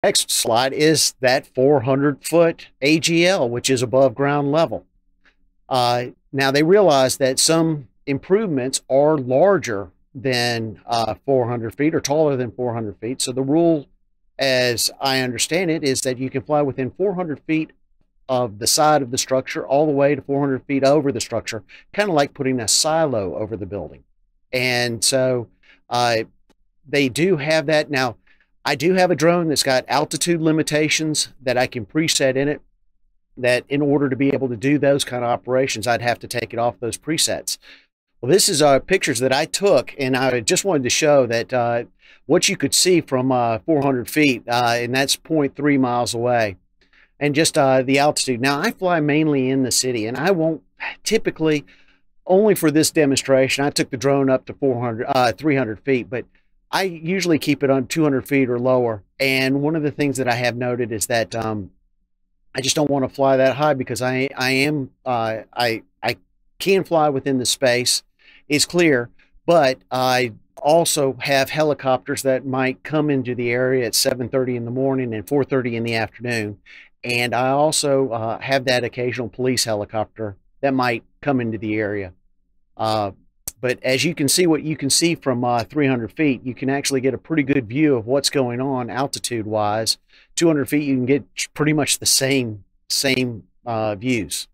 Next slide is that 400-foot AGL, which is above ground level. Now they realize that some improvements are larger than 400 feet or taller than 400 feet. So the rule, as I understand it, is that you can fly within 400 feet of the side of the structure all the way to 400 feet over the structure, kind of like putting a silo over the building. And so uh, they do have that. Now, I do have a drone that's got altitude limitations that I can preset in it, that in order to be able to do those kind of operations, I'd have to take it off those presets. Well, this is pictures that I took, and I just wanted to show that what you could see from 400 feet, and that's 0.3 miles away, and just the altitude. Now, I fly mainly in the city, and I won't typically, only for this demonstration, I took the drone up to 300 feet, but I usually keep it on 200 feet or lower. And one of the things that I have noted is that I just don't want to fly that high because I can fly within the space. It's clear, but I also have helicopters that might come into the area at 7:30 in the morning and 4:30 in the afternoon. And I also have that occasional police helicopter that might come into the area. Uh, but as you can see, what you can see from 300 feet, you can actually get a pretty good view of what's going on altitude wise. 200 feet, you can get pretty much the same views.